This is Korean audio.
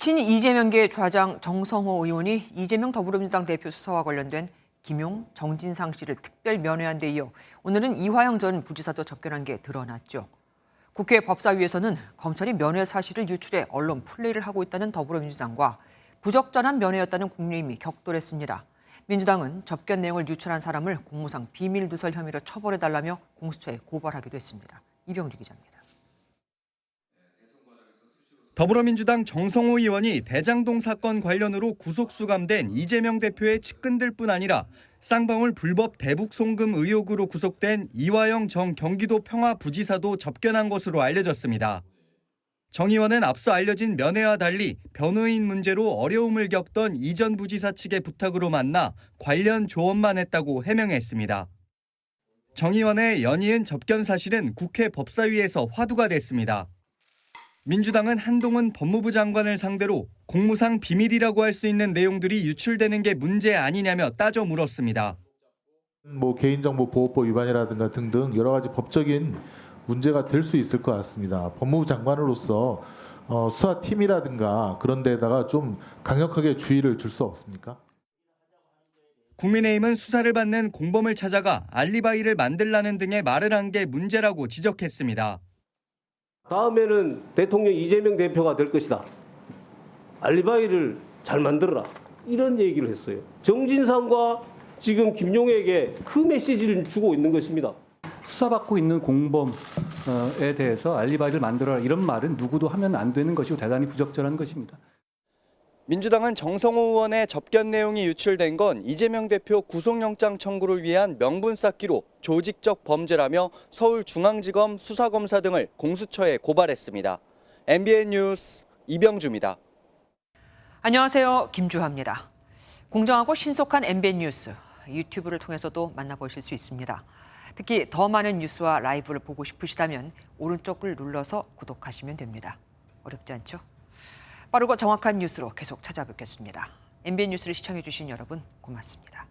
이재명계 좌장 정성호 의원이 이재명 더불어민주당 대표 수사와 관련된 김용, 정진상 씨를 특별 면회한 데 이어 오늘은 이화영 전 부지사도 접견한 게 드러났죠. 국회 법사위에서는 검찰이 면회 사실을 유출해 언론 플레이를 하고 있다는 더불어민주당과 부적절한 면회였다는 국민의힘이 격돌했습니다. 민주당은 접견 내용을 유출한 사람을 공무상 비밀 누설 혐의로 처벌해달라며 공수처에 고발하기도 했습니다. 이병주 기자입니다. 더불어민주당 정성호 의원이 대장동 사건 관련으로 구속 수감된 이재명 대표의 측근들 뿐 아니라 쌍방울 불법 대북 송금 의혹으로 구속된 이화영 전 경기도 평화부지사도 접견한 것으로 알려졌습니다. 정 의원은 앞서 알려진 면회와 달리 변호인 문제로 어려움을 겪던 이 전 부지사 측의 부탁으로 만나 관련 조언만 했다고 해명했습니다. 정 의원의 연이은 접견 사실은 국회 법사위에서 화두가 됐습니다. 민주당은 한동훈 법무부 장관을 상대로 공무상 비밀이라고 할 수 있는 내용들이 유출되는 게 문제 아니냐며 따져 물었습니다. 개인정보보호법 위반이라든가 등등 여러 가지 법적인 문제가 될 수 있을 것 같습니다. 법무부 장관으로서 수사팀이라든가 그런 데다가 좀 강력하게 주의를 줄 수 없습니까? 국민의힘은 수사를 받는 공범을 찾아가 알리바이를 만들라는 등의 말을 한 게 문제라고 지적했습니다. 다음에는 대통령 이재명 대표가 될 것이다. 알리바이를 잘 만들어라. 이런 얘기를 했어요. 정진상과 지금 김용에게 그 메시지를 주고 있는 것입니다. 수사받고 있는 공범에 대해서 알리바이를 만들어라 이런 말은 누구도 하면 안 되는 것이고 대단히 부적절한 것입니다. 민주당은 정성호 의원의 접견 내용이 유출된 건 이재명 대표 구속영장 청구를 위한 명분 쌓기로 조직적 범죄라며 서울중앙지검 수사검사 등을 공수처에 고발했습니다. MBN 뉴스 이병주입니다. 안녕하세요. 김주하입니다. 공정하고 신속한 MBN 뉴스, 유튜브를 통해서도 만나보실 수 있습니다. 특히 더 많은 뉴스와 라이브를 보고 싶으시다면 오른쪽을 눌러서 구독하시면 됩니다. 어렵지 않죠? 빠르고 정확한 뉴스로 계속 찾아뵙겠습니다. MBN 뉴스를 시청해주신 여러분 고맙습니다.